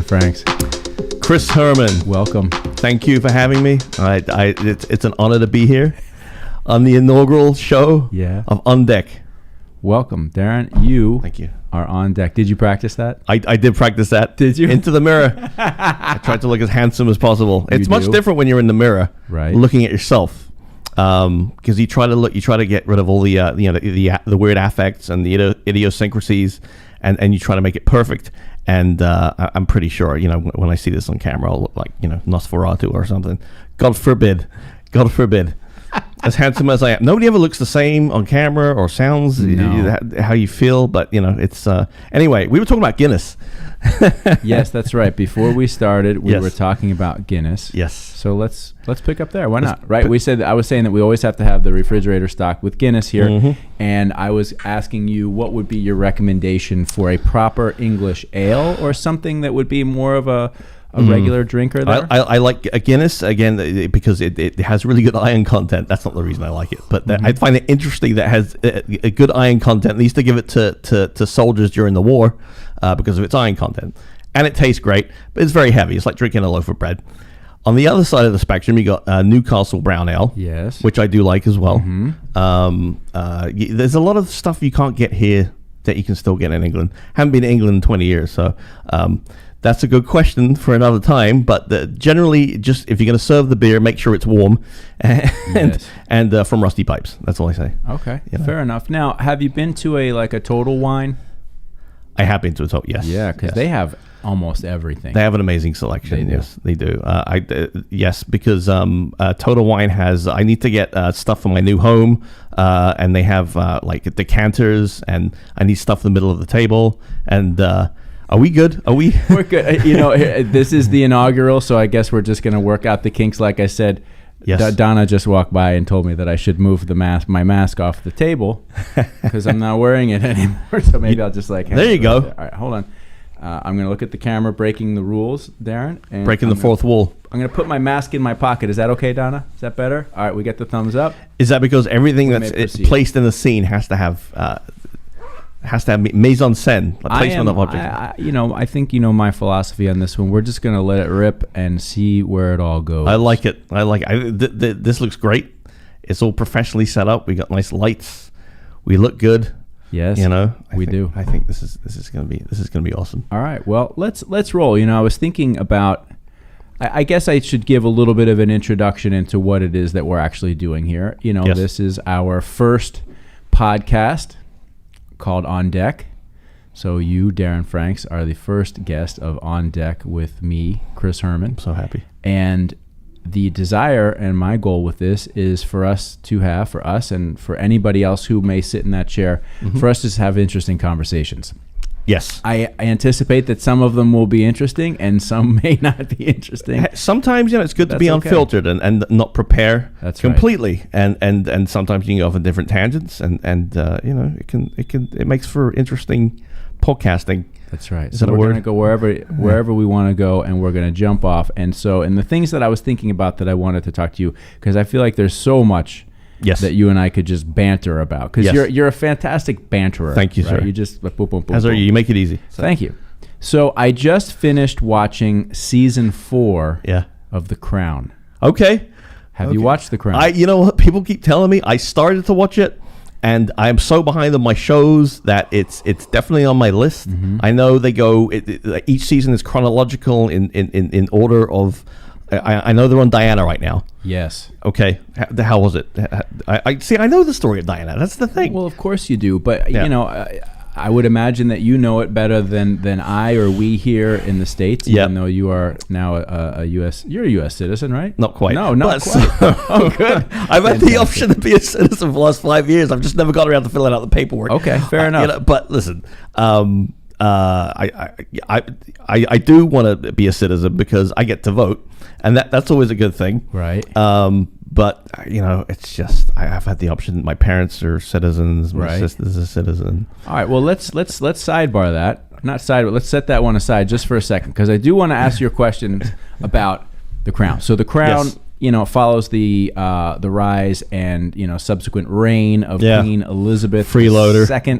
Franks. Chris Herman. Welcome. Thank you for having me. It's an honor to be here on the inaugural show of On Deck. Welcome, Darren. You Thank you. Are on deck. Did you practice that? I did practice that. Did you? Into the mirror. I tried to look as handsome as possible. It's much different when you're in the mirror, right? Looking at yourself, because you try to get rid of all the the weird affects and the idiosyncrasies, and you try to make it perfect. And I'm pretty sure, when I see this on camera, I'll look like, Nosferatu or something. God forbid. As handsome as I am. Nobody ever looks the same on camera or sounds how you feel. But, it's... anyway, we were talking about Guinness. Yes, that's right. Before we started, we were talking about Guinness. Yes. So let's pick up there. Why not? Right? I was saying that we always have to have the refrigerator stocked with Guinness here. Mm-hmm. And I was asking you what would be your recommendation for a proper English ale or something that would be more of a regular drinker there? I like a Guinness, again, because it has really good iron content. That's not the reason I like it. But I find it interesting that it has a good iron content. They used to give it to soldiers during the war because of its iron content. And it tastes great, but it's very heavy. It's like drinking a loaf of bread. On the other side of the spectrum, you got Newcastle Brown Ale, yes, which I do like as well. Mm-hmm. There's a lot of stuff you can't get here that you can still get in England. Haven't been in England in 20 years, so... that's a good question for another time, but generally, just if you're going to serve the beer, make sure it's warm and from Rusty Pipes. That's all I say. Okay, fair enough. Now, have you been to a Total Wine? I have been to a Total, yes. Yeah, because they have almost everything. They have an amazing selection. Yes, they do. Yes, because Total Wine has. I need to get stuff for my new home, and they have like decanters, and I need stuff in the middle of the table, and. Are we good? We're good. This is the inaugural, so I guess we're just going to work out the kinks. Like I said, yes. Donna just walked by and told me that I should move my mask off the table because I'm not wearing it anymore. So maybe I'll just there you go. All right, hold on. I'm going to look at the camera, breaking the rules, Darren. And breaking the fourth wall. I'm going to put my mask in my pocket. Is that okay, Donna? Is that better? All right, we get the thumbs up. Is that because everything that's placed in the scene has to have mise en scène, placement of objects? I think my philosophy on this one. We're just going to let it rip and see where it all goes. I like it. This looks great. It's all professionally set up. We got nice lights. We look good. Yes, we do. I think this is going to be awesome. All right. Well, let's roll. I was thinking about. I guess I should give a little bit of an introduction into what it is that we're actually doing here. Yes. This is our first podcast called On Deck. So you, Darren Franks, are the first guest of On Deck with me, Chris Herman. I'm so happy. And the desire and my goal with this is for us and for anybody else who may sit in that chair, for us to have interesting conversations. Yes. I anticipate that some of them will be interesting and some may not be interesting. Sometimes, it's good to be unfiltered and not prepare completely. Right. And sometimes you can go off on different tangents and it makes for interesting podcasting. That's right. So we're going to go wherever we want to go, and we're going to jump off. And the things that I was thinking about that I wanted to talk to you, because I feel like there's so much that you and I could just banter about, because you're a fantastic banterer. Thank you, right? sir. You just boom, boom, boom. As are you. You make it easy. So. Thank you. So I just finished watching season 4 of The Crown. Okay. Have you watched The Crown? You know what? People keep telling me. I started to watch it, and I'm so behind on my shows that it's definitely on my list. Mm-hmm. I know they go. Each season is chronological in order of. I know they're on Diana right now. Yes. Okay. How was it? I see. I know the story of Diana. That's the thing. Well, of course you do, but I would imagine that you know it better than I or we here in the States. Even though you are now a U.S. You're a U.S. citizen, right? Not quite. No, not quite. Oh, good. I've had the option to be a citizen for the last 5 years. I've just never got around to filling out the paperwork. Okay, fair enough. But listen. I do want to be a citizen because I get to vote, and that's always a good thing, right? But it's just I've had the option. My parents are citizens. My sister's a citizen. All right. Well, let's sidebar that. Not side, but let's set that one aside just for a second, because I do want to ask you a question about The Crown. So The Crown. Yes. Follows the rise and subsequent reign of Queen Elizabeth freeloader II.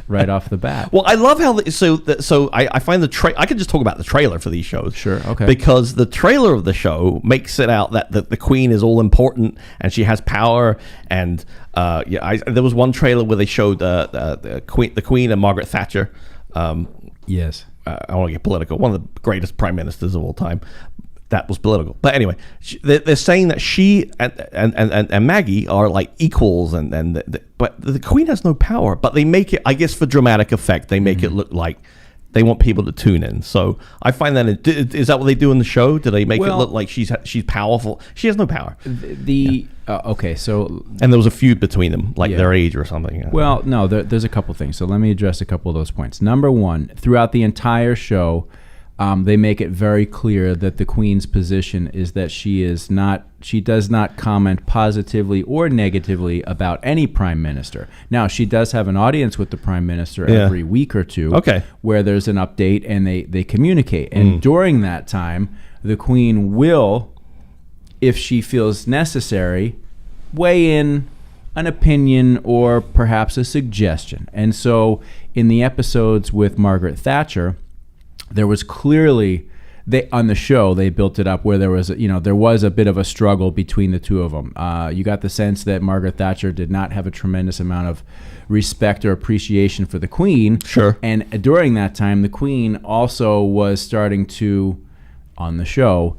right off the bat. Well, I love how I find I could just talk about the trailer for these shows. Sure, okay. Because the trailer of the show makes it out that the queen is all important and she has power. And there was one trailer where they showed the queen and Margaret Thatcher. Yes. I want to get political. One of the greatest prime ministers of all time. That was political. But anyway, they're saying that she and Maggie are like equals, but the queen has no power. But they make it, I guess, for dramatic effect. They make it look like they want people to tune in. So I find that is that what they do in the show? Do they make it look like she's powerful? She has no power. Okay, so and there was a feud between them, like their age or something. Well, no, there's a couple things. So let me address a couple of those points. Number one, throughout the entire show, they make it very clear that the queen's position is that she does not comment positively or negatively about any prime minister. Now, she does have an audience with the prime minister every week or two, where there's an update and they communicate. And during that time, the queen will, if she feels necessary, weigh in an opinion or perhaps a suggestion. And so in the episodes with Margaret Thatcher, there was clearly on the show they built it up where there was a bit of a struggle between the two of them. You got the sense that Margaret Thatcher did not have a tremendous amount of respect or appreciation for the Queen. Sure. And during that time, the Queen also was starting to, on the show,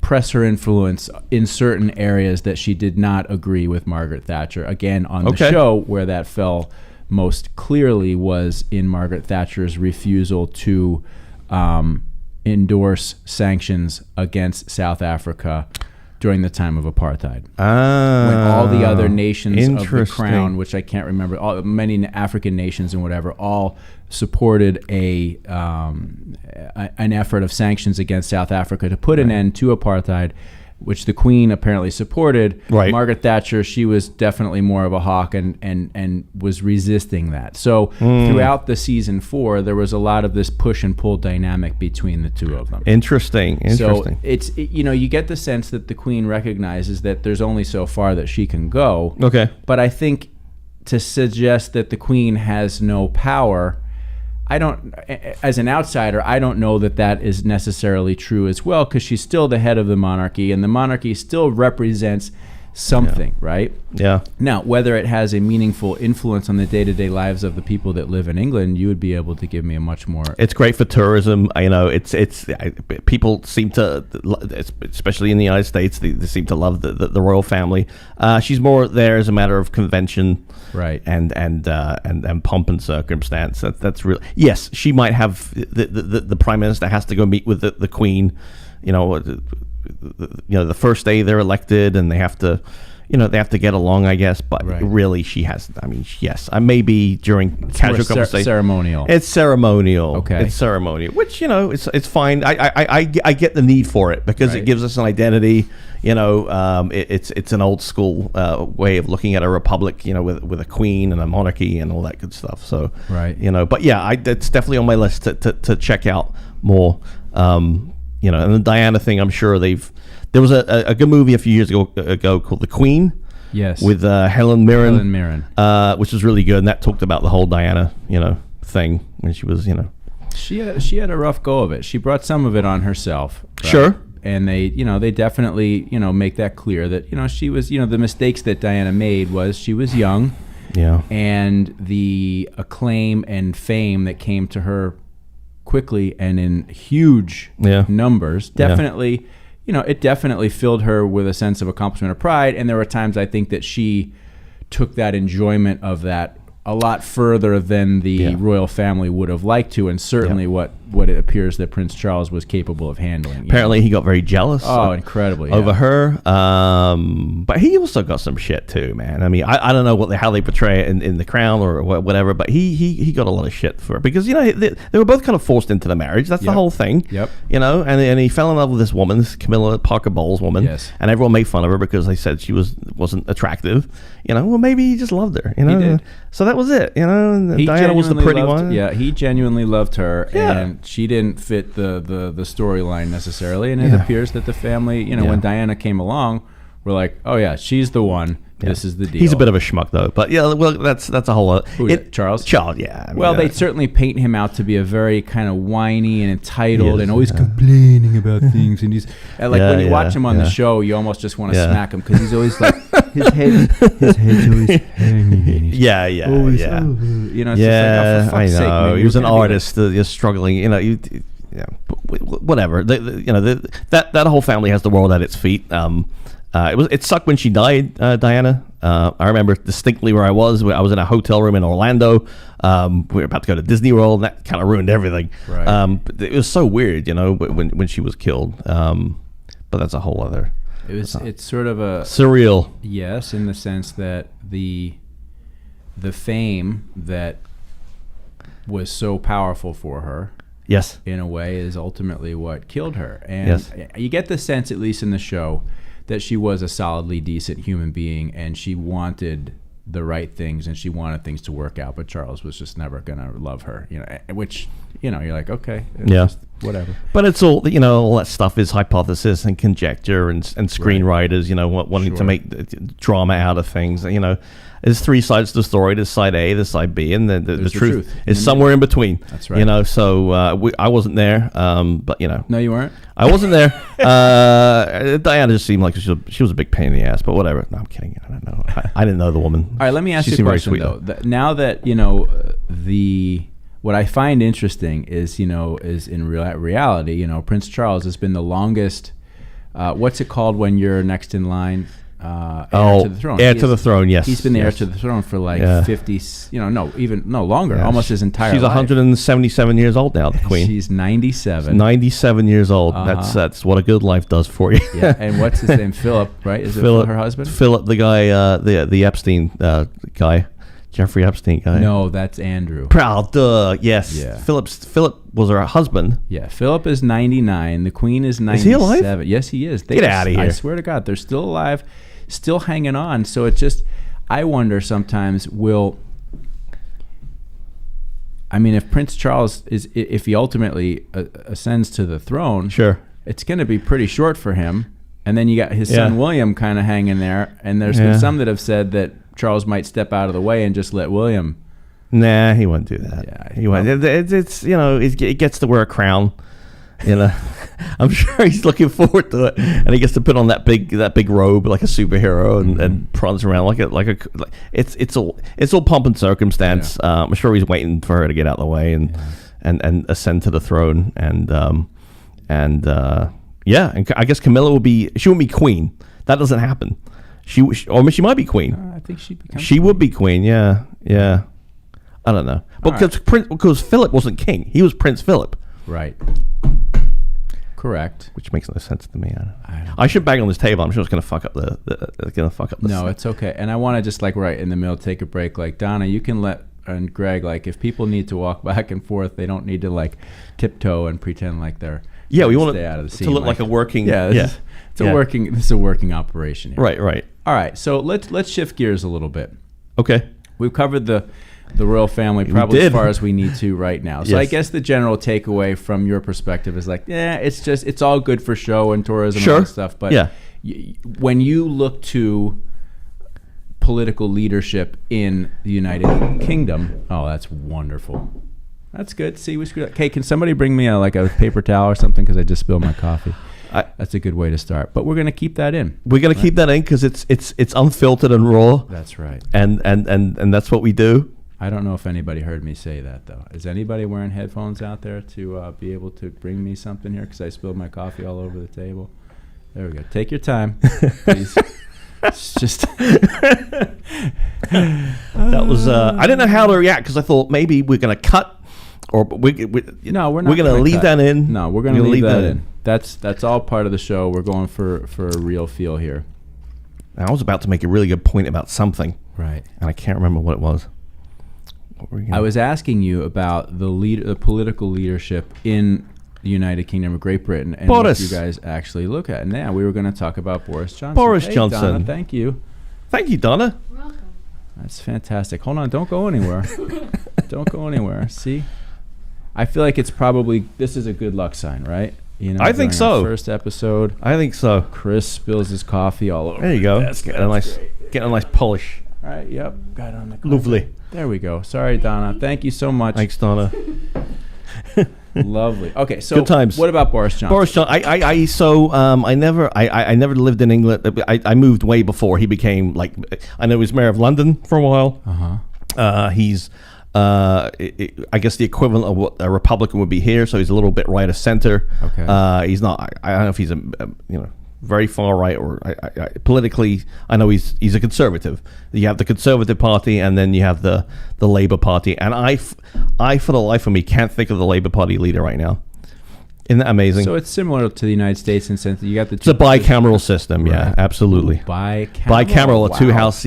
press her influence in certain areas that she did not agree with Margaret Thatcher. Again, on the show, where that fell most clearly was in Margaret Thatcher's refusal to endorse sanctions against South Africa during the time of apartheid. When all the other nations of the Crown, which I can't remember, many African nations and whatever, all supported an effort of sanctions against South Africa to put an end to apartheid, which the Queen apparently supported. Right. Margaret Thatcher, she was definitely more of a hawk and was resisting that. So throughout the season 4, there was a lot of this push and pull dynamic between the two of them. Interesting. So you get the sense that the Queen recognizes that there's only so far that she can go. Okay. But I think to suggest that the Queen has no power, as an outsider, I don't know that is necessarily true as well, because she's still the head of the monarchy, and the monarchy still represents something, right? Yeah. Now, whether it has a meaningful influence on the day-to-day lives of the people that live in England, you would be able to give me a much more... It's great for tourism. People seem to, especially in the United States, they seem to love the royal family. She's more there as a matter of convention, right? And pomp and circumstance. That's real. Yes, she might have the prime minister has to go meet with the Queen. The first day they're elected, and they have to get along, I guess. But really, she has. I mean, yes, maybe during casual conversation, ceremonial. It's ceremonial. Okay, it's ceremonial, which it's fine. I get the need for it because it gives us an identity. It's an old school way of looking at a republic. With a queen and a monarchy and all that good stuff. So but yeah, it's definitely on my list to check out more. And the Diana thing, I'm sure there was a good movie a few years ago called The Queen. Yes. With Helen Mirren. Helen Mirren. Which was really good, and that talked about the whole Diana, thing when she was, She had a rough go of it. She brought some of it on herself. Right? Sure. And they definitely, make that clear that, she was, the mistakes that Diana made was she was young. Yeah. And the acclaim and fame that came to her quickly and in huge numbers definitely it definitely filled her with a sense of accomplishment or pride, and there were times I think that she took that enjoyment of that a lot further than the royal family would have liked to, and certainly what it appears that Prince Charles was capable of handling. Apparently he got very jealous incredibly over her, but he also got some shit too, man. I mean, I don't know how they portray it in The Crown or whatever, but he got a lot of shit for it because they were both kind of forced into the marriage. That's the whole thing. And he fell in love with this woman, this Camilla Parker Bowles woman, and everyone made fun of her because they said she wasn't attractive. Well, maybe he just loved her. He did. So that was it. And Diana was the pretty one. Yeah, he genuinely loved her, and she didn't fit the storyline necessarily. And it appears that the family, when Diana came along, were like, oh yeah, she's the one. This is the deal. He's a bit of a schmuck, though. But yeah, well, that's a whole other. Charles? Charles, yeah. I mean, well, they certainly paint him out to be a very kind of whiny and entitled and always complaining about things. And he's when you watch him on the show, you almost just want to smack him because he's always like his head's always hanging. Yeah. Always, you know, it's just like, oh, for fuck's sake, man, he was an artist. You're struggling. You know, whatever. That whole family has the world at its feet. It sucked when she died, Diana. I remember distinctly where I was. I was in a hotel room in Orlando. We were about to go to Disney World, and that kind of ruined everything. Right. It was so weird, you know, when she was killed. But that's a whole other. It's sort of a surreal. Yes, in the sense that the fame that was so powerful for her. Yes. In a way, is ultimately what killed her. And you get the sense, at least in the show, that she was a solidly decent human being and she wanted the right things and she wanted things to work out, but Charles was just never going to love her, you know, which, you know, you're like, okay, just whatever. But it's all, you know, all that stuff is hypothesis and conjecture and screenwriters, you know, wanting to make drama out of things, you know. There's three sides to the story. There's side A, there's side B, and the truth is somewhere in between. That's right. You know, so I wasn't there, but, you know. No, you weren't? I wasn't there. Diana just seemed like she was a big pain in the ass, but whatever. No, I'm kidding. I don't know. I didn't know the woman. All right, let me ask you a question, though. Now that, you know, what I find interesting is, you know, is in reality, you know, Prince Charles has been the longest, what's it called when you're next in line? Heir to the throne. Heir to the throne, yes. He's been the heir to the throne for like 50, you know, no longer, almost his entire life. She's 177 years old now, the queen. She's 97. 97 years old. That's what a good life does for you. Yeah, and what's his name? Philip, right? Is Philip, it her husband? Philip, the guy, the Epstein guy. Jeffrey Epstein guy. No, that's Andrew. Proud, yes. Yeah. Philip was her husband. Yeah, Philip is 99. The queen is 97. Is he alive? Yes, he is. Get out of here. I swear to God, they're still alive. Still hanging on. So it's just, I wonder sometimes if Prince Charles if he ultimately ascends to the throne, sure, it's going to be pretty short for him. And then you got his son William kind of hanging there. And there's been some that have said that Charles might step out of the way and just let William. Nah, he won't do that. Yeah, he won't. It's you know, it gets to wear a crown. You know, I'm sure he's looking forward to it, and he gets to put on that big robe like a superhero and prance around it's all pomp and circumstance. Yeah. I'm sure he's waiting for her to get out of the way and ascend to the throne, and I guess Camilla won't be queen. That doesn't happen. She might be queen. I think she would be queen. Yeah. I don't know, but because Philip wasn't king, he was Prince Philip. Right. Correct. Which makes no sense to me. I should bang on this table. I'm sure it's going to fuck up the No, it's okay. And I want to just right in the middle take a break. Like, Donna, you can and Greg, if people need to walk back and forth, they don't need to tiptoe and pretend like they're we want stay out of the scene. To look like a working This is a working operation here. Right. All right. So let's shift gears a little bit. Okay. We've covered the royal family probably as far as we need to right now. So I guess the general takeaway from your perspective is it's all good for show and tourism and all that stuff. But when you look to political leadership in the United Kingdom, oh, that's wonderful. That's good. See, we screwed up. Okay, can somebody bring me a paper towel or something because I just spilled my coffee? That's a good way to start. But we're going to keep that in. We're going to keep that in because it's unfiltered and raw. That's right. And that's what we do. I don't know if anybody heard me say that, though. Is anybody wearing headphones out there to be able to bring me something here? Because I spilled my coffee all over the table. There we go. Take your time, please. It's just... that was... I didn't know how to react because I thought maybe we're going to cut or we're not. We're going to leave that in. No, we're going to leave that in. That's all part of the show. We're going for a real feel here. I was about to make a really good point about something. Right. And I can't remember what it was. I was asking you about the political leadership in the United Kingdom of Great Britain and what you guys actually look at. And now we were going to talk about Boris Johnson. Boris Johnson. Donna, thank you. Thank you, Donna. You're welcome. That's fantastic. Hold on. Don't go anywhere. Don't go anywhere. See? I feel like this is a good luck sign, right? You know, I think so. First episode. I think so. Chris spills his coffee all over. There you go. That's nice. Great. Getting a nice polish. All right, yep, got it on the clicker. Lovely. There we go. Sorry, Donna. Thank you so much. Thanks, Donna. Lovely. Okay, so Good times. what about Boris Johnson? Boris Johnson. I never lived in England. I moved way before he became I know he was mayor of London for a while. He's I guess the equivalent of what a Republican would be here. So he's a little bit right of center. Okay. He's not. I don't know if he's very far right or politically. I know he's a conservative. You have the Conservative Party, and then you have the Labour Party. And I for the life of me can't think of the Labour Party leader right now. Isn't that amazing? So it's similar to the United States in the sense that you got the it's a bicameral system. Yeah, absolutely. Bicameral, a two-house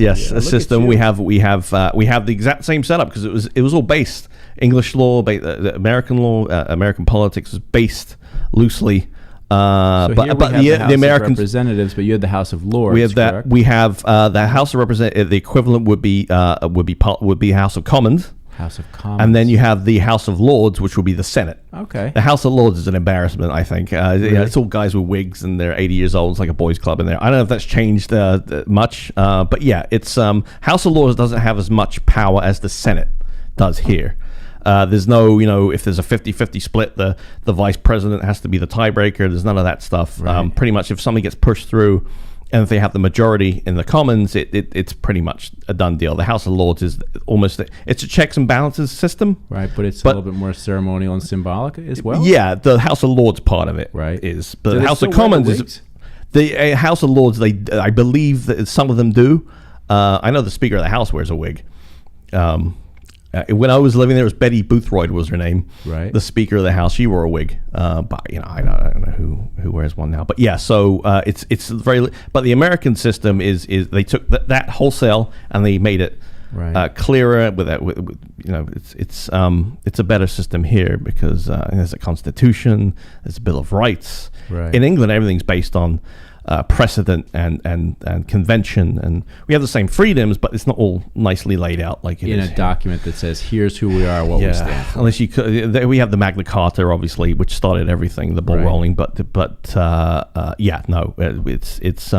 system. We have the exact same setup because it was all based English law, American politics is based loosely. But the American representatives, but you had the House of Lords. We have that. Correct? We have the House of Representatives. The equivalent would be House of Commons. House of Commons. And then you have the House of Lords, which will be the Senate. Okay. The House of Lords is an embarrassment, I think. Really? It's all guys with wigs and they're 80 years old. It's like a boys' club in there. I don't know if that's changed much, but yeah, it's House of Lords doesn't have as much power as the Senate does here. There's no, if there's a 50-50 split, the vice president has to be the tiebreaker. There's none of that stuff. Right. Pretty much if something gets pushed through, and if they have the majority in the Commons, it's pretty much a done deal. The House of Lords is almost it's a checks and balances system, right? But it's a little bit more ceremonial and symbolic as well. Yeah, the House of Lords part of it, right, is. But the House of Commons is the House of Lords. I believe that some of them do. I know the Speaker of the House wears a wig. When I was living there, it was Betty Boothroyd was her name. Right. The Speaker of the House, she wore a wig. But I don't know who wears one now. But yeah, so it's very. But the American system is they took that wholesale and they made it clearer. It's a better system here because there's a constitution, there's a Bill of Rights. Right. In England, everything's based on precedent and convention, and we have the same freedoms, but it's not all nicely laid out like it in is a document that says here's who we are, what we stand for. Unless we have the Magna Carta, obviously, which started everything, the ball rolling. But it's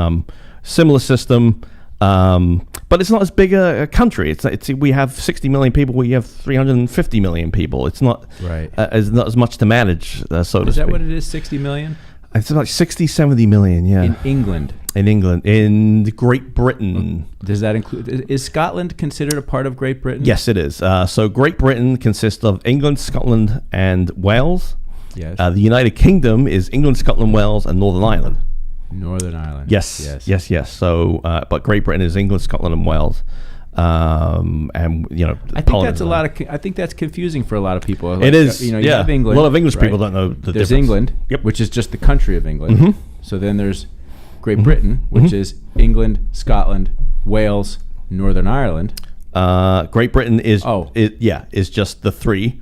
similar system, but it's not as big a country. It's we have 60 million people. We have 350 million people. It's not not as much to manage. So to speak. Is that what it is? 60 million. It's about 60, 70 million, yeah. In England. In Great Britain. Does that include... Is Scotland considered a part of Great Britain? Yes, it is. So Great Britain consists of England, Scotland, and Wales. Yes. The United Kingdom is England, Scotland, Wales, and Northern Ireland. Northern Ireland. Yes. So, but Great Britain is England, Scotland, and Wales. And I think that's I think that's confusing for a lot of people. Like, it is. You have England. A lot of English people don't know the There's difference. England, which is just the country of England. Mm-hmm. So then there's Great Britain, which is England, Scotland, Wales, Northern Ireland. Great Britain is just the three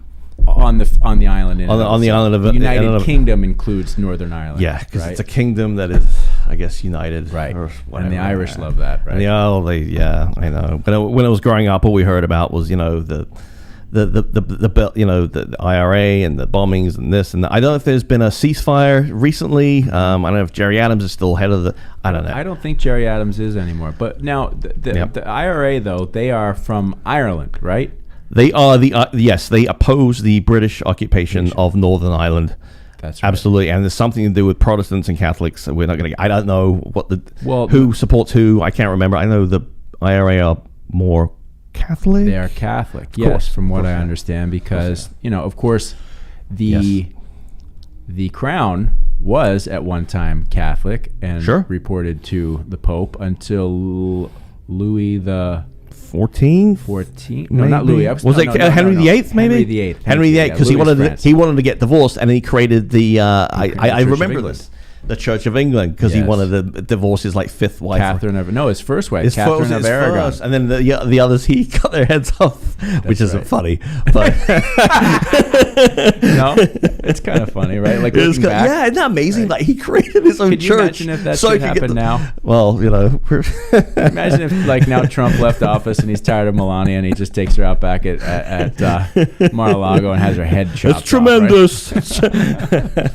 on the island. On the island of the United Kingdom includes Northern Ireland. Yeah, because it's a kingdom that is, I guess, united. Right. Or whatever, and the Irish love that. Right. I know. When I was growing up, all we heard about was the IRA and the bombings and this and that. I don't know if there's been a ceasefire recently. I don't know if Jerry Adams is still head of the. I don't know. I don't think Jerry Adams is anymore. But now the IRA though, they are from Ireland, right? They are they oppose the British occupation of Northern Ireland. That's right. Absolutely, and there's something to do with Protestants and Catholics. So we're not going to. I don't know who supports who. I can't remember. I know the IRA are more Catholic. They are Catholic, yes, from what I understand, because of course, the Crown was at one time Catholic and reported to the Pope until Louis the 14? No, not Louis. Was it Henry VIII? Maybe Henry VIII. Henry VIII, because he wanted to get divorced, and he created the. I remember this. The Church of England, because he wanted to divorce his fifth wife. His first wife, Catherine of Aragon. And then the others, he cut their heads off, which isn't funny. But no, it's kind of funny, right? Like looking back. Yeah, isn't that amazing? Right. Like he created his own church. Could you imagine if that should happen now? Well, imagine if now Trump left office and he's tired of Melania and he just takes her out back at Mar-a-Lago and has her head chopped off. It's tremendous.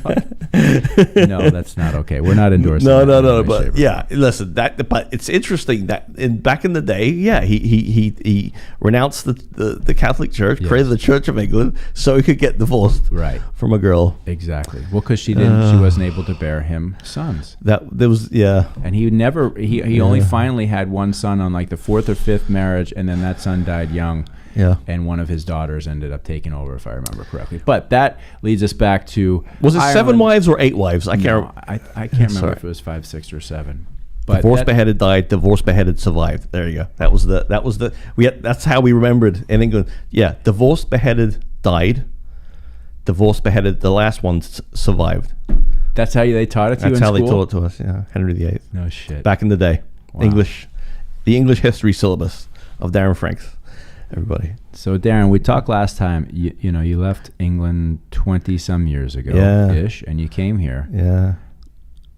Right? No, that's not okay. We're not endorsing. No. But yeah, listen. But it's interesting that back in the day, yeah, he renounced the Catholic Church, created the Church of England, so he could get divorced, right, from a girl. Exactly. Well, because she wasn't able to bear him sons. And he only finally had one son on like the fourth or fifth marriage, and then that son died young. Yeah. And one of his daughters ended up taking over, if I remember correctly. But that leads us back to... Was it Ireland. 7 wives or 8 wives? I can't remember if it was 5, 6, or 7. But divorced, beheaded, died. Divorced, beheaded, survived. There you go. That's how we remembered in England. Yeah. Divorced, beheaded, died. Divorced, beheaded, the last one survived. That's how they taught it to you in school? That's how they taught it to us, yeah. Henry VIII. No shit. Back in the day. Wow. The English history syllabus of Darren Franks. Everybody. So Darren, we talked last time. You left England 20-some years ago, ish, and you came here. Yeah.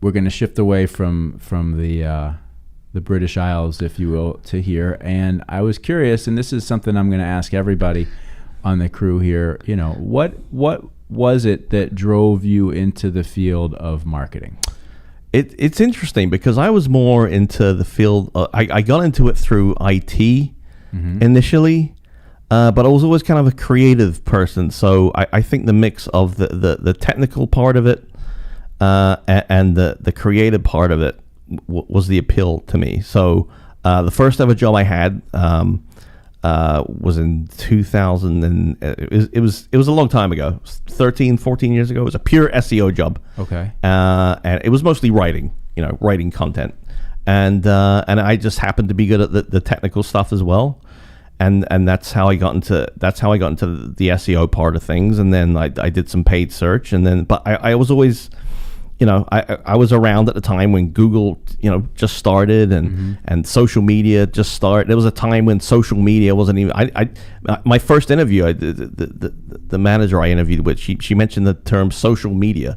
We're going to shift away from the British Isles, if you will, to here. And I was curious, and this is something I'm going to ask everybody on the crew here. What was it that drove you into the field of marketing? It's interesting because I was more into the field. I got into it through IT. Mm-hmm. Initially, but I was always kind of a creative person, so I think the mix of the technical part of it and the creative part of it was the appeal to me. So the first ever job I had was in 2000, and it was a long time ago, 13, 14 years ago. It was a pure SEO job. Okay. And it was mostly writing content. And I just happened to be good at the technical stuff as well, and that's how I got into the SEO part of things. And then I did some paid search, but I was always, I was around at the time when Google just started and social media just started. There was a time when social media wasn't even. My first interview, the manager I interviewed with, she mentioned the term social media.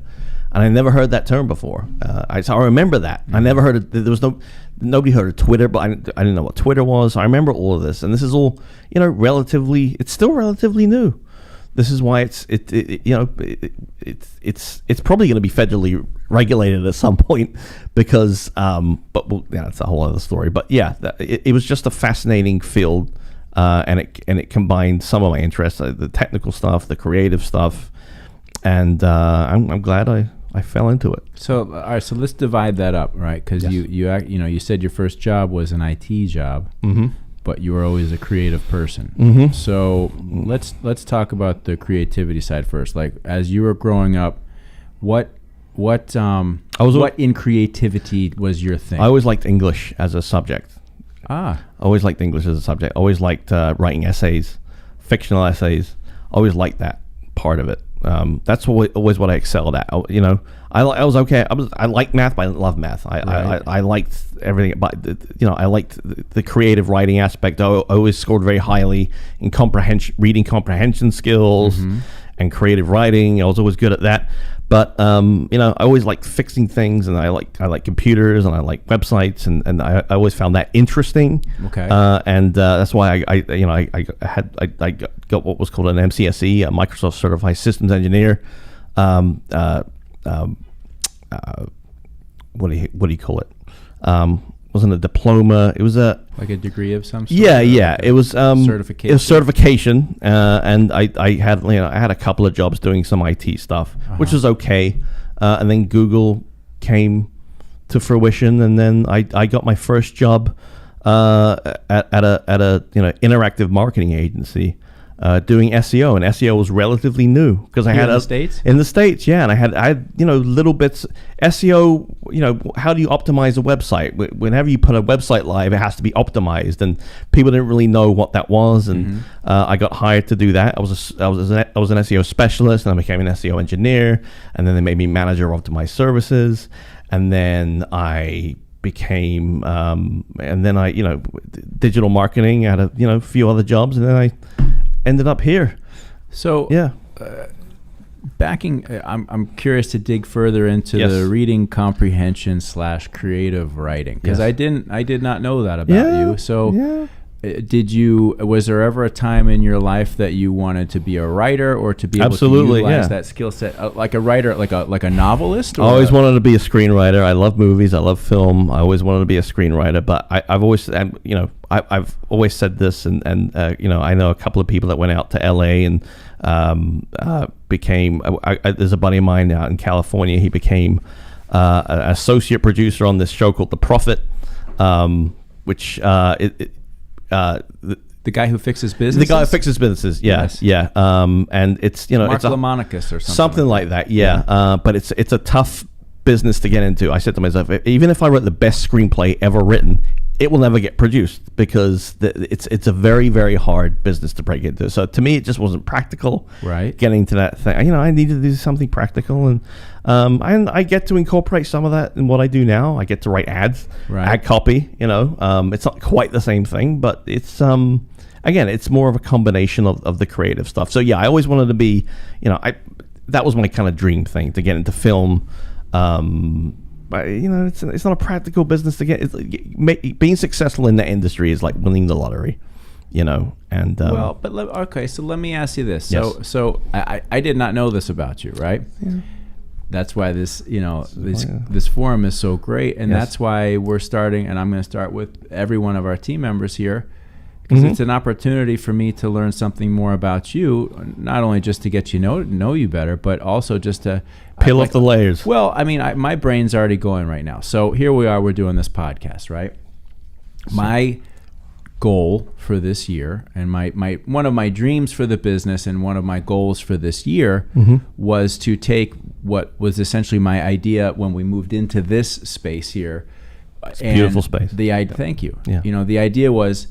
And I never heard that term before. I remember that. Mm-hmm. I never heard it. There was nobody heard of Twitter, but I didn't know what Twitter was. I remember all of this, and this is all it's still relatively new. This is why it's probably going to be federally regulated at some point because it's a whole other story. But yeah, it was just a fascinating field, and it combined some of my interests, the technical stuff, the creative stuff, and I'm glad I fell into it. So, all right. So let's divide that up, right? Because you said your first job was an IT job, mm-hmm. but you were always a creative person. Mm-hmm. So let's talk about the creativity side first. Like as you were growing up, what in creativity was your thing? I always liked English as a subject. I always liked English as a subject. Always liked writing essays, fictional essays. Always liked that part of it. That's always what I excelled at. I was okay. I liked math, but I didn't love math. I liked everything, but I liked the creative writing aspect. I always scored very highly in reading comprehension skills, mm-hmm. and creative writing. I was always good at that. But I always liked fixing things, and I like computers, and I like websites, and I always found that interesting. Okay. And that's why I got what was called an MCSE, a Microsoft Certified Systems Engineer. What do you call it? Wasn't a diploma. It was like a degree of some sort. Yeah. It was certification. It was certification, and I had a couple of jobs doing some IT stuff, uh-huh. which was okay. And then Google came to fruition, and then I got my first job at a interactive marketing agency. Doing SEO, and SEO was relatively new because I had in the States. In the States, yeah, and I had little bits SEO. How do you optimize a website? Whenever you put a website live, it has to be optimized, and people didn't really know what that was. And mm-hmm. I got hired to do that. I was an SEO specialist, and I became an SEO engineer, and then they made me manager of optimized services, and then I became digital marketing at a few other jobs, and then I ended up here. So yeah, I'm curious to dig further into the reading comprehension / creative writing, because I did not know that about you. So was there ever a time in your life that you wanted to be a writer or to be able Absolutely, to utilize yeah. that skill set, like a writer, like a novelist? I always wanted to be a screenwriter. I love movies. I love film. I always wanted to be a screenwriter. But I've always, I've always said this, and I know a couple of people that went out to LA and became. There's a buddy of mine out in California. He became an associate producer on this show called The Prophet, which the guy who fixes businesses. The guy who fixes businesses, Yes. yeah. And it's Mark it's a Lamonicus or something like that, yeah. But it's a tough business to get into. I said to myself, even if I wrote the best screenplay ever written, it will never get produced because it's a very, very hard business to break into. So to me, it just wasn't practical. Right. Getting to that thing, I needed to do something practical, and I get to incorporate some of that in what I do now. I get to write ads, ad copy. It's not quite the same thing, but it's again, it's more of a combination of the creative stuff. So yeah, I always wanted to be, that was my kind of dream thing, to get into film. But it's not a practical business to get. Being successful in that industry is like winning the lottery, And so let me ask you this. Yes. So I did not know this about you, right? Yeah. That's why this forum is so great, and that's why we're starting. And I'm going to start with every one of our team members here, because it's an opportunity for me to learn something more about you, not only just to get know you better, but also just to peel off the layers. Well, I mean, my brain's already going right now. So here we are, we're doing this podcast, right? My goal for this year, and my one of my dreams for the business, and one of my goals for this year was to take what was essentially my idea when we moved into this space here. It's a beautiful space. Thank you. Yeah. The idea was,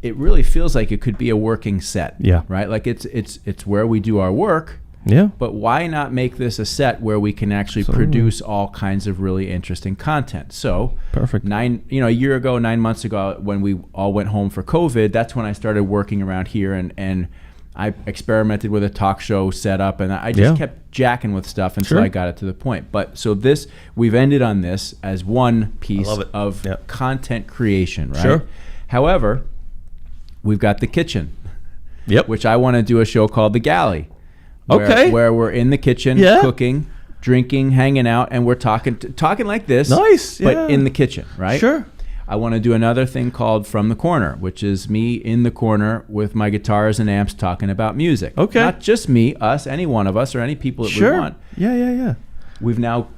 it really feels like it could be a working set. Yeah. Right? Like it's where we do our work. Yeah. But why not make this a set where we can actually produce all kinds of really interesting content? So perfect. A year ago, 9 months ago, when we all went home for COVID, that's when I started working around here, and I experimented with a talk show setup, and I just kept jacking with stuff until I got it to the point. But so we've ended on this as one piece of content creation, right? Sure. However, we've got the kitchen, which I want to do a show called The Galley. Where we're in the kitchen, cooking, drinking, hanging out, and we're talking like this. Nice, but in the kitchen, right? Sure. I want to do another thing called From the Corner, which is me in the corner with my guitars and amps talking about music. Okay. Not just me, us, any one of us, or any people that we want. Yeah. We've now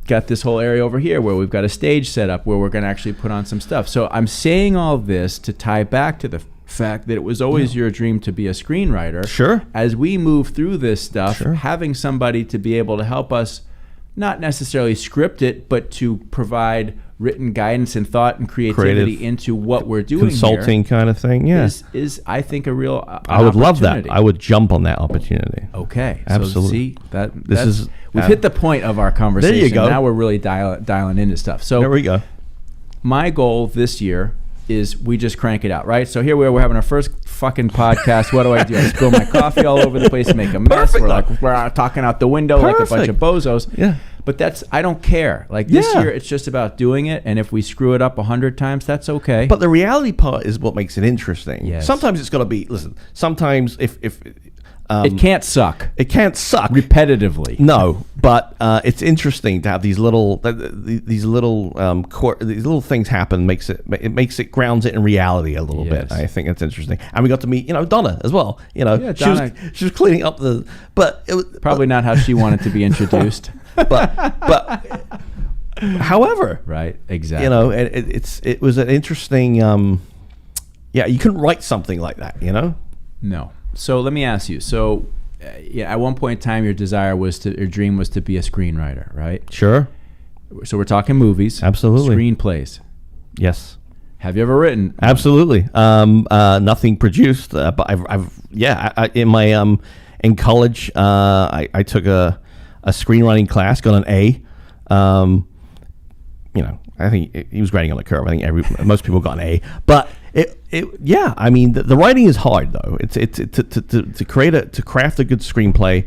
got this whole area over here where we've got a stage set up where we're going to actually put on some stuff. So I'm saying all this to tie back to the fact that it was always your dream to be a screenwriter. Sure. As we move through this stuff, having somebody to be able to help us, not necessarily script it, but to provide written guidance and thought and creativity into what we're doing, consulting kind of thing. Is I think a real I would love that. I would jump on that opportunity. Okay. Absolutely. So we've hit the point of our conversation. There you go. Now we're really dialing into stuff. So there we go. My goal this year is we just crank it out, right? So here we are, we're having our first fucking podcast. What do? I spill my coffee all over the place, make a mess. We're talking out the window like a bunch of bozos. Yeah. But I don't care. Like this year, it's just about doing it. And if we screw it up 100 times, that's okay. But the reality part is what makes it interesting. Yes. Sometimes it's got to be, sometimes if it can't suck. It can't suck repetitively. No, but it's interesting to have these little things happen. It grounds it in reality a little bit. I think that's interesting. And we got to meet Donna as well. Donna, she was cleaning up but it was probably not how she wanted to be introduced. but however, right, exactly. It was an interesting. You couldn't write something like that. No. So let me ask you. So, at one point in time, your dream was to be a screenwriter, right? Sure. So we're talking movies, absolutely, screenplays. Yes. Have you ever written? Absolutely. Nothing produced, but I in my in college, I took a screenwriting class, got an A. I think he was grading on the curve. I think most people got an A, but Yeah. I mean, the writing is hard though. It's to craft a good screenplay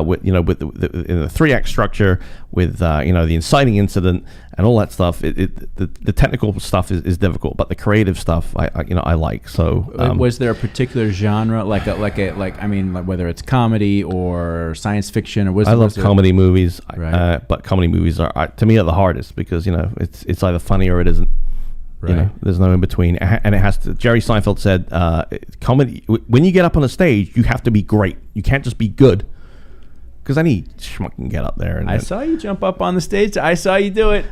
with the 3-act structure with the inciting incident and all that stuff. The technical stuff is difficult, but the creative stuff I like. So was there a particular genre like whether it's comedy or science fiction, or I love comedy movies, right. But comedy movies are to me the hardest because it's either funny or it isn't. Right. There's no in between, and it has to. Jerry Seinfeld said, "Comedy. When you get up on a stage, you have to be great. You can't just be good, because any schmuck can get up there." And I saw you jump up on the stage. I saw you do it.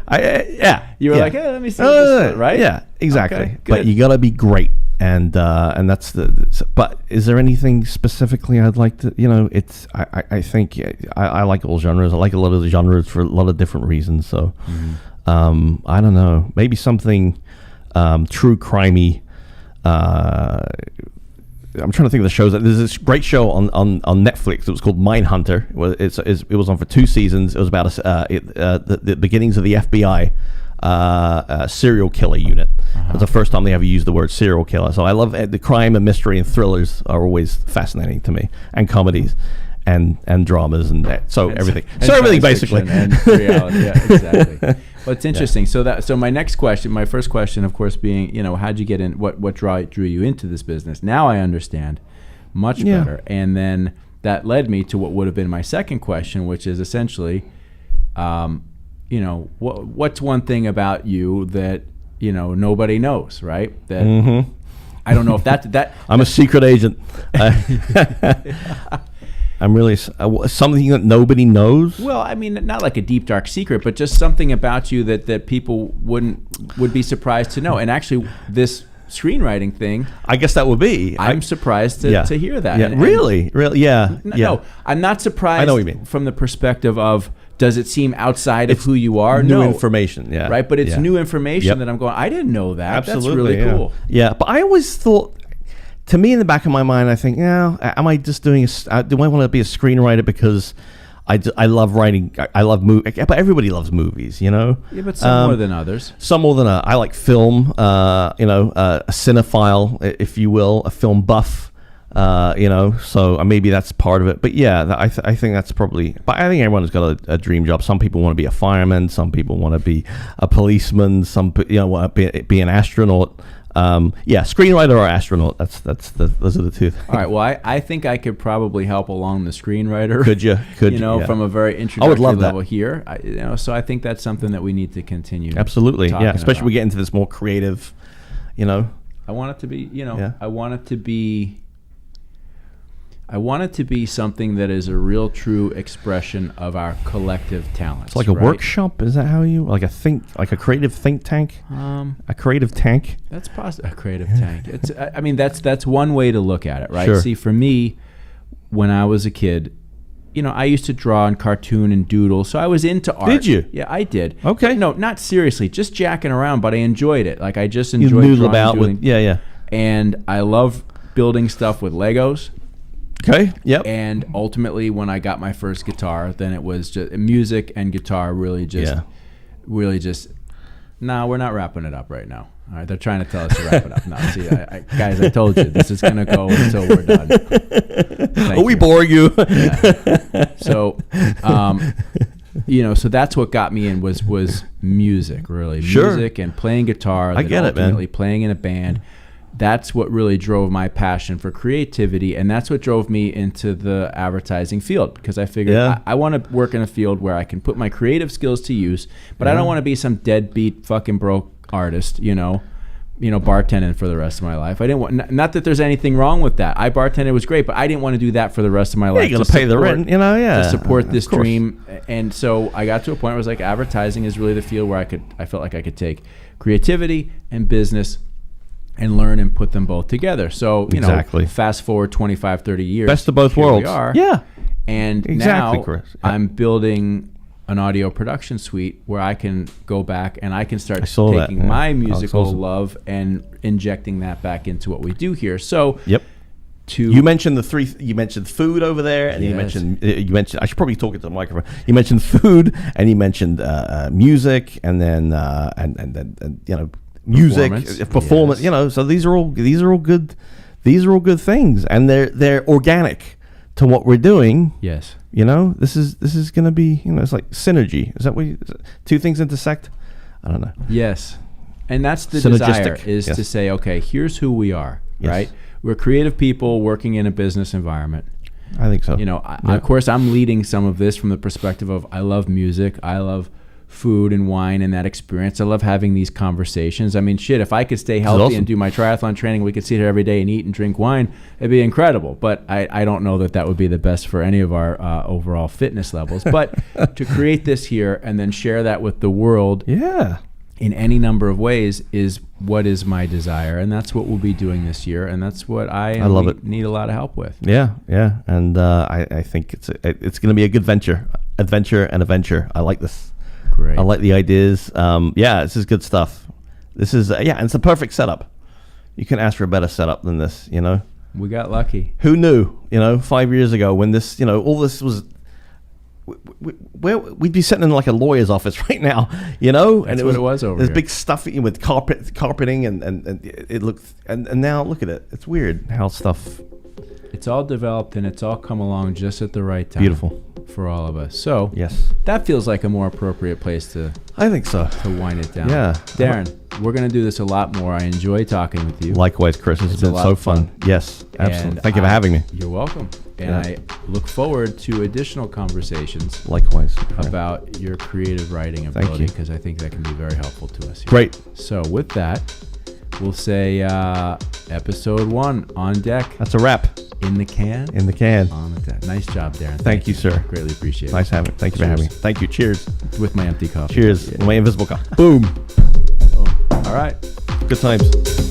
You were like, "Hey, let me see this," right? Yeah, exactly. Okay, but you got to be great, and that's the. But is there anything specifically I'd like to? It's. I think I like all genres. I like a lot of the genres for a lot of different reasons. So, I don't know. Maybe something. True crimey. I'm trying to think of the shows. There's this great show on Netflix. It was called Mindhunter. It was on for 2 seasons. It was about the beginnings of the FBI serial killer unit. It was the first time they ever used the word serial killer. So I love the crime and mystery and thrillers are always fascinating to me, and comedies. And dramas and that, everything. So everything basically. And reality. Yeah, exactly. Well, it's interesting. Yeah. So my first question, of course, being, how'd you get in? What drew you into this business? Now I understand much better. And then that led me to what would have been my second question, which is essentially, what's one thing about you that nobody knows, right? That I don't know if that. I'm a secret agent. I'm really something that nobody knows. Well, I mean, not like a deep dark secret, but just something about you that people would be surprised to know. And actually, this screenwriting thing, I guess that would be. I'm surprised to hear that. Yeah, really, yeah. No, I'm not surprised. I know what you mean. From the perspective of, does it seem outside of who you are? New information, yeah. Right, but it's new information that I'm going, I didn't know that. Absolutely, that's really cool. Yeah, but I always thought. To me, in the back of my mind, I think, am I just doing do I want to be a screenwriter because I love writing, I love movies, but everybody loves movies, Yeah, but some more than others. Some more than I like film, a cinephile, if you will, a film buff, so maybe that's part of it. But yeah, I think that's probably, but I think everyone's got a dream job. Some people want to be a fireman, some people want to be a policeman, some want to be an astronaut. Screenwriter or astronaut. Those are the two things. All right. Well, I think I could probably help along the screenwriter. Could you? From a very introductory level here. So I think that's something that we need to continue. Absolutely. Yeah. Especially about. We get into this more creative. I want it to be. I want it to be something that is a real, true expression of our collective talents. It's like a workshop. Is that how you like a creative think tank? A creative tank. That's possible. A creative tank. It's. I mean, that's one way to look at it, right? Sure. See, for me, when I was a kid, I used to draw and cartoon and doodle, so I was into art. Did you? Yeah, I did. Okay. But no, not seriously, just jacking around, but I enjoyed it. Like I just enjoyed noodle about with. Yeah. And I love building stuff with Legos. Okay. Yep. And ultimately, when I got my first guitar, then it was just music and guitar really just. No, we're not wrapping it up right now. All right, they're trying to tell us to wrap it up. No, see, guys, I told you this is gonna go until we're done. Are we boring you? Yeah. So, so that's what got me in was music, really. Sure. Music and playing guitar. I get it, man. Ultimately, playing in a band. That's what really drove my passion for creativity, and that's what drove me into the advertising field, because I figured I want to work in a field where I can put my creative skills to use, but I don't want to be some deadbeat fucking broke artist, bartending for the rest of my life. I didn't want, not that there's anything wrong with that. I bartended, was great, but I didn't want to do that for the rest of my life. You got to pay the rent, to support this dream. And so I got to a point where I was like, advertising is really the field where I felt like I could take creativity and business and learn and put them both together. So, fast forward 25, 30 years. Best of both worlds. We are. Yeah. And now Chris. I'm building an audio production suite where I can go back and I can start taking my musical love and injecting that back into what we do here. So, you mentioned you mentioned food over there, and you mentioned I should probably talk into the microphone. You mentioned food, and you mentioned music, and then music, performance. Yes. You know, so these are all good things, and they're organic to what we're doing. Yes. You know, this is going to be, you know, it's like synergy. Is that what two things intersect? I don't know. Yes. And that's the Synergistic. desire, is to say, okay, here's who we are, Yes. right? We're creative people working in a business environment. I think so. You know, of course, I'm leading some of this from the perspective of I love music. I love food and wine and that experience. I love having these conversations. I mean, shit, if I could stay healthy awesome. and do my triathlon training, we could sit here every day and eat and drink wine, it'd be incredible. But I don't know that would be the best for any of our overall fitness levels. But to create this here and then share that with the world in any number of ways is what is my desire. And that's what we'll be doing this year. And that's what I love it. Need a lot of help with. Yeah. And I think it's going to be a good venture. I like this. Great. I like the ideas. This is good stuff. This is and it's a perfect setup. You can ask for a better setup than this, you know. We got lucky. Who knew, you know, 5 years ago when this, you know, all this was, we'd be sitting in like a lawyer's office right now, you know. That's what it was over There's here. big stuff with carpeting and it looked, and now look at it. It's weird how stuff. It's all developed and it's all come along just at the right time. Beautiful. For all of us. So Yes. that feels like a more appropriate place to I think so. wind it down. Yeah. Darren, we're going to do this a lot more. I enjoy talking with you. Likewise, Chris. It's It's a been lot so of fun. fun. Yes, absolutely. And Thank you for having me. You're welcome. And Yeah. I look forward to additional conversations Likewise. about your creative writing Thank ability, you. because I think that can be very helpful to us here. Great. So with that, we'll say episode 1 on deck. That's a wrap. In the can. In the can. On the deck. Nice job, Darren. Thank you, sir. Greatly appreciate it. Nice having. Thank you for having me. Thank you. Cheers. With my empty cup. Cheers. Yeah. My invisible cup. Boom. Oh, all right. Good times.